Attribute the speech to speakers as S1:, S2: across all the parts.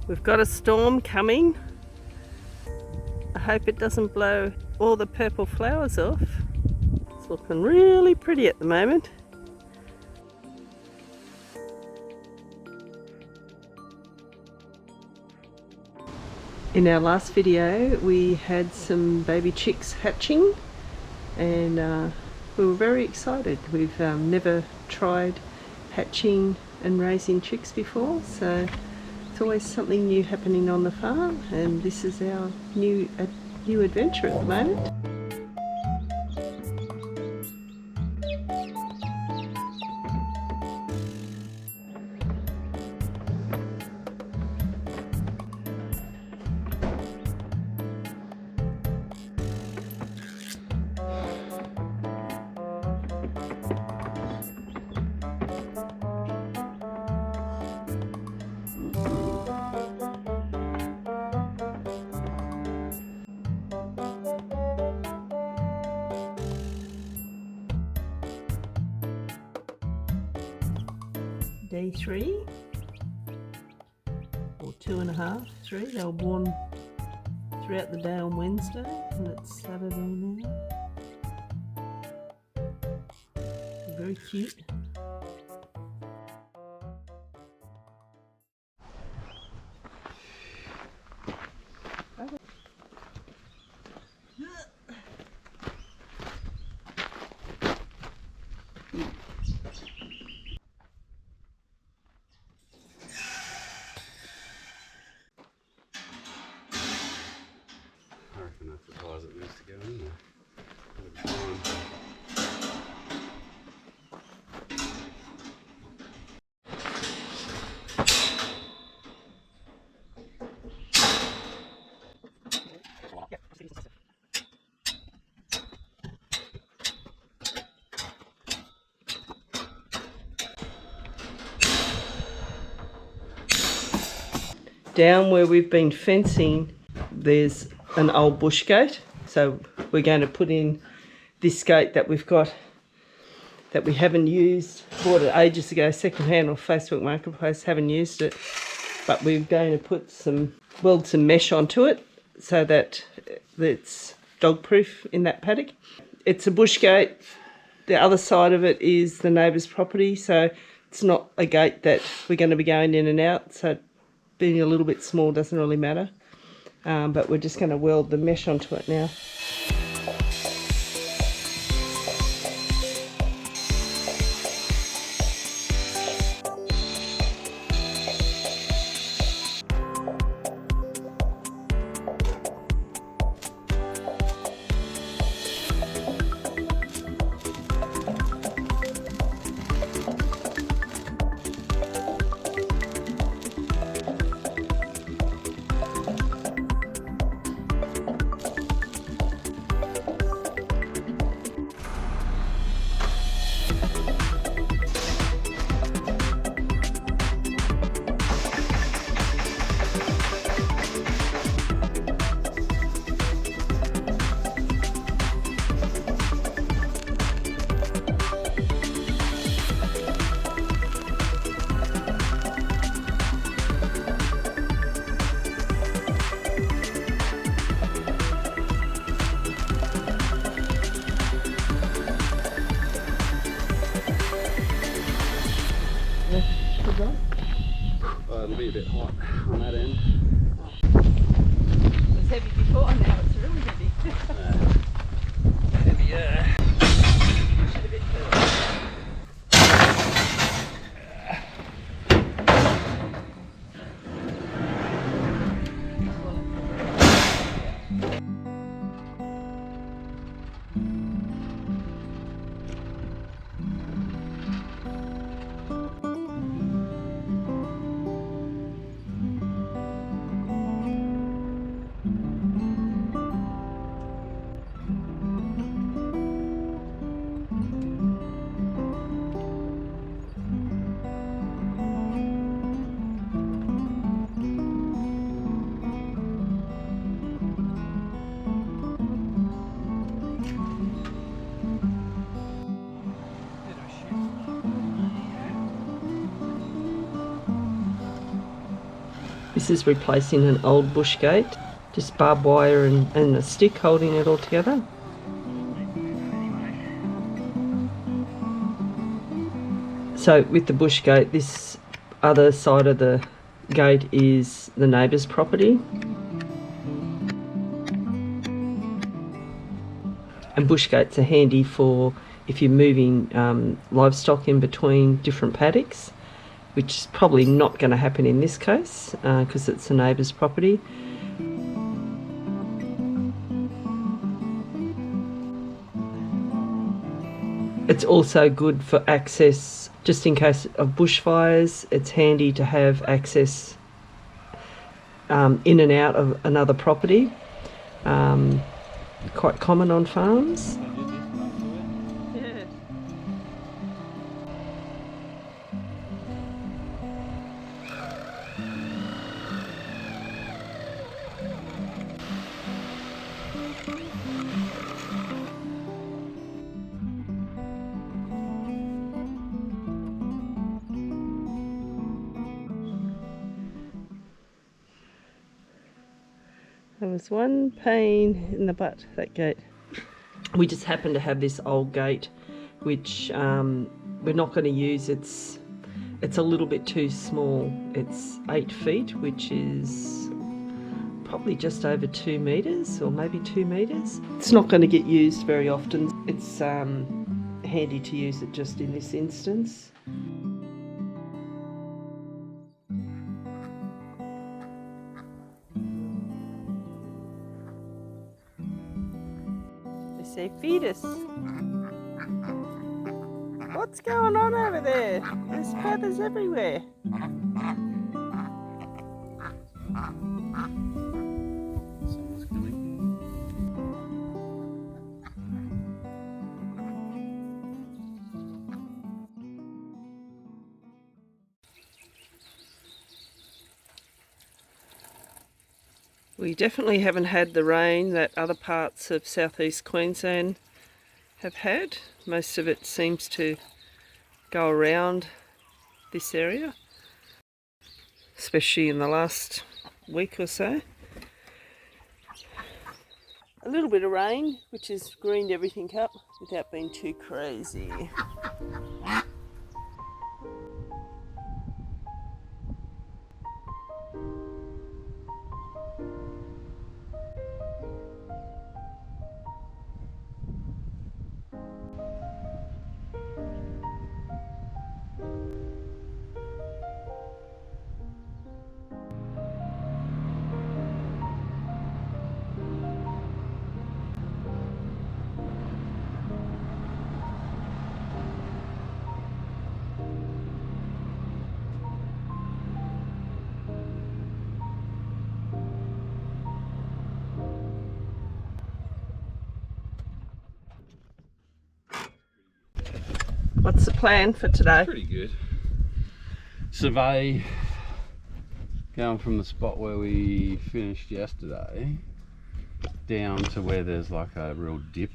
S1: We've got a storm coming. I hope it doesn't blow all the purple flowers off. It's looking really pretty at the moment. In our last video we had some baby chicks hatching and we were very excited. We've never tried hatching and raising chicks before, so it's always something new happening on the farm, and this is our new adventure at the moment. Day 3 or 2.5, 3. They were born throughout the day on Wednesday and it's Saturday now. They're very cute.
S2: I reckon that's the closet needs to go in there.
S1: Down where we've been fencing, there's an old bush gate, so we're going to put in this gate that we've got that we haven't used. Bought it ages ago, secondhand or Facebook Marketplace, haven't used it, but we're going to weld some mesh onto it so that it's dog proof in that paddock. It's a bush gate. The other side of it is the neighbour's property, so it's not a gate that we're going to be going in and out, so being a little bit small doesn't really matter, but we're just going to weld the mesh onto it now.
S2: It'll be a bit hot on that end.
S1: It was heavy before, now it's really heavy.
S2: Heavy, yeah.
S1: Push it a bit further. This is replacing an old bush gate, just barbed wire and a stick holding it all together. So with the bush gate, this other side of the gate is the neighbour's property. And bush gates are handy for if you're moving livestock in between different paddocks, which is probably not going to happen in this case because it's the neighbour's property. It's also good for access, just in case of bushfires. It's handy to have access in and out of another property. Quite common on farms. Yeah. There was one pain in the butt, that gate. We just happen to have this old gate, which we're not going to use. It's a little bit too small. It's 8 feet, which is probably just over 2 metres, or maybe 2 metres. It's not going to get used very often. It's handy to use it just in this instance. Say fetus. What's going on over there? There's feathers everywhere.
S2: Someone's coming.
S1: We definitely haven't had the rain that other parts of southeast Queensland have had. Most of it seems to go around this area, especially in the last week or so. A little bit of rain, which has greened everything up without being too crazy. What's the plan for today?
S2: Pretty good. Survey going from the spot where we finished yesterday down to where there's like a real dip.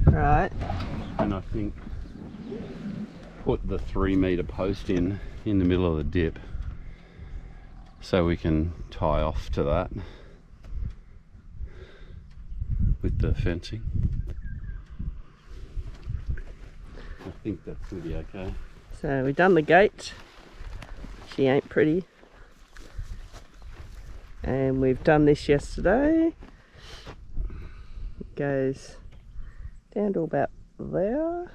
S1: Right.
S2: And I think put the 3 metre post in the middle of the dip so we can tie off to that with the fencing. I think that's going to be okay.
S1: So we've done the gate. She ain't pretty. And we've done this yesterday. It goes down to about there.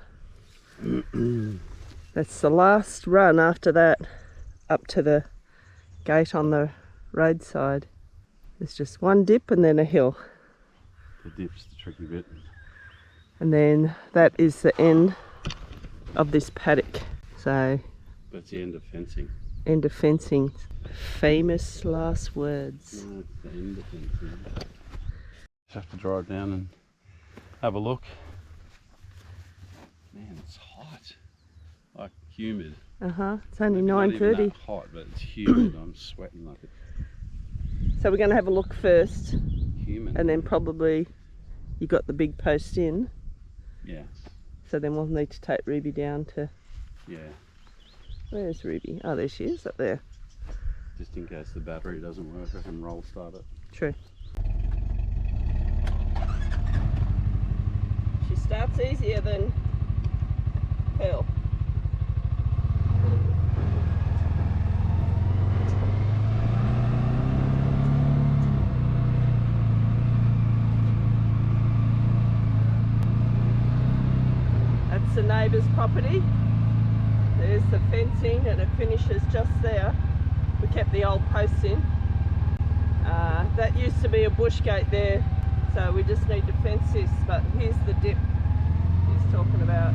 S1: That's the last run. After that, up to the gate on the roadside. There's just one dip and then a hill.
S2: The dip's the tricky bit.
S1: And then that is the end of this paddock. So
S2: That's the end of fencing.
S1: end of fencing. Famous last words.
S2: No, it's the end of fencing. Just have to drive down and have a look. Man, it's hot. Like humid.
S1: It's only
S2: Not even
S1: 9:30.
S2: that hot, but it's humid. I'm sweating like it's
S1: So we're going to have a look first,
S2: humid.
S1: and then probably you got the big post in.
S2: Yeah.
S1: So then we'll need to take Ruby down to,
S2: Yeah.
S1: where's Ruby? Oh, there she is, up there.
S2: just in case the battery doesn't work, I can roll start it.
S1: True. She starts easier than Pearl. That's the neighbour's property. There's the fencing and it finishes just there. We kept the old posts in. That used to be a bush gate there, so we just need to fence this, but here's the dip he's talking about.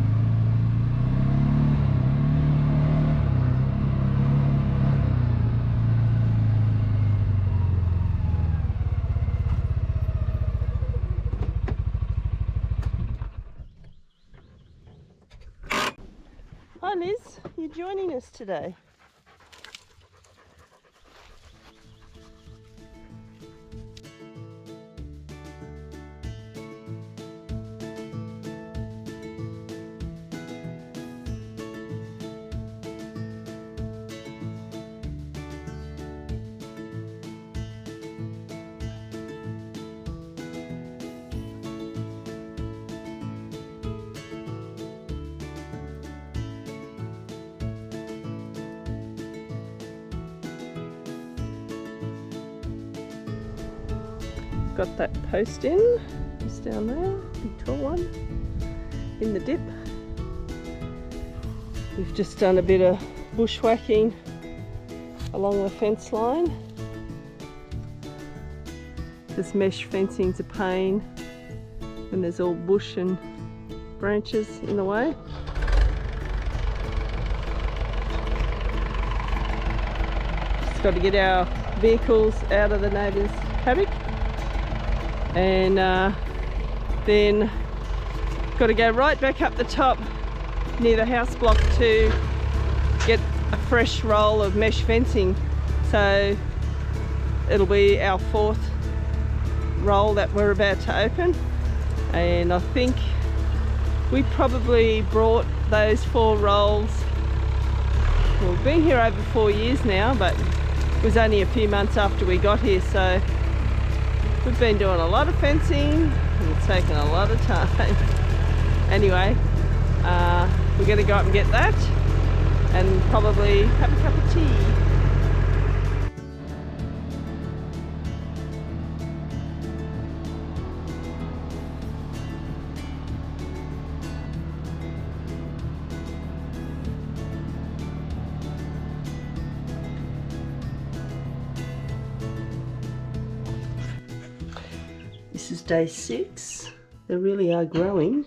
S1: Hi Liz, you're joining us today. Got that post in, just down there, big tall one, in the dip. We've just done a bit of bushwhacking along the fence line. This mesh fencing's a pain when there's all bush and branches in the way. Just got to get our vehicles out of the neighbour's paddock. And then got to go right back up the top near the house block to get a fresh roll of mesh fencing. So it'll be our 4th roll that we're about to open, and I think we probably brought those 4 rolls. Well, we've been here over 4 years now, but it was only a few months after we got here, so we've been doing a lot of fencing and it's taken a lot of time. Anyway, we're going to go up and get that and probably have a cup of tea. This is day 6. They really are growing.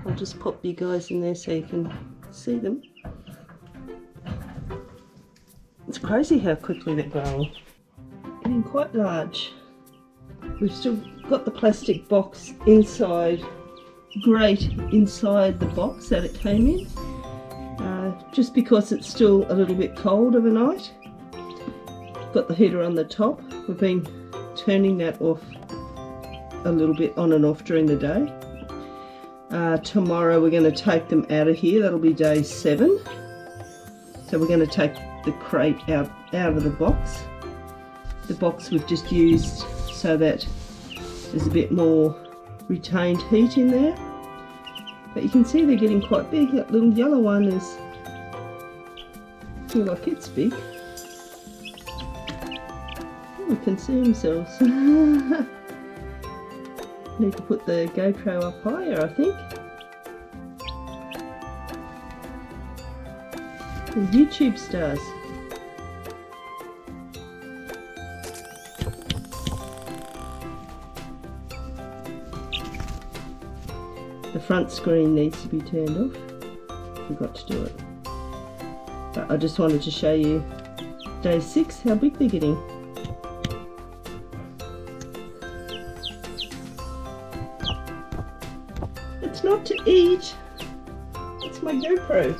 S1: I'll just pop you guys in there so you can see them. It's crazy how quickly they're growing. Getting quite large. We've still got the plastic box inside, grate inside the box that it came in. Just because it's still a little bit cold of a night. Got the heater on the top. We've been turning that off a little bit on and off during the day. Tomorrow we're going to take them out of here. That'll be day 7. So we're going to take the crate out of the box. The box we've just used so that there's a bit more retained heat in there. But you can see they're getting quite big. That little yellow one is feel like it's big. Oh, we can see themselves. Need to put the GoPro up higher, I think. The YouTube stars. The front screen needs to be turned off. Forgot to do it. But I just wanted to show you day 6, how big they're getting. It's not to eat. It's my GoPro.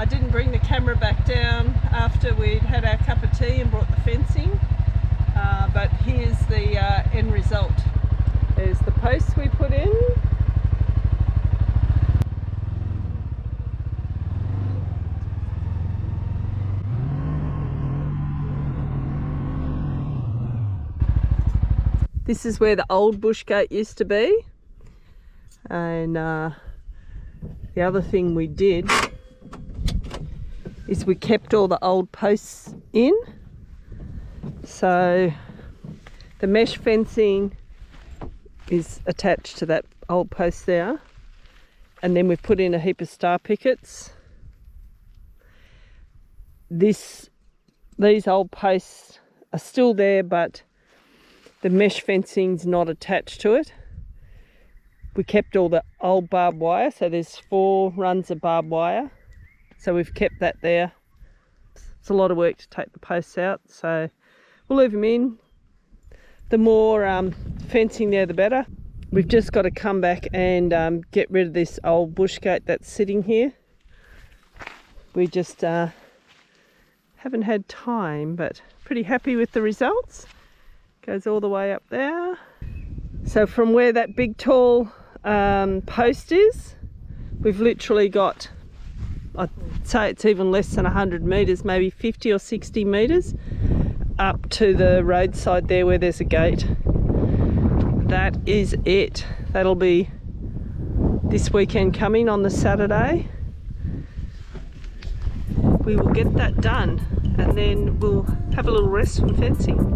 S1: I didn't bring the camera back down after we'd had our cup of tea and brought the fencing, but here's the end result. There's the posts we put in. This is where the old bush gate used to be, and the other thing we did is we kept all the old posts in. So the mesh fencing is attached to that old post there, and then we've put in a heap of star pickets. These old posts are still there, but the mesh fencing's not attached to it. We kept all the old barbed wire, so there's 4 runs of barbed wire. So we've kept that there. It's a lot of work to take the posts out, so we'll leave them in. The more fencing there, the better. We've just got to come back and get rid of this old bush gate that's sitting here. We just haven't had time, but pretty happy with the results. Goes all the way up there. So from where that big tall post is, we've literally got, I'd say it's even less than 100 metres, maybe 50 or 60 metres up to the roadside there where there's a gate. That is it. That'll be this weekend coming on the Saturday. We will get that done and then we'll have a little rest from fencing.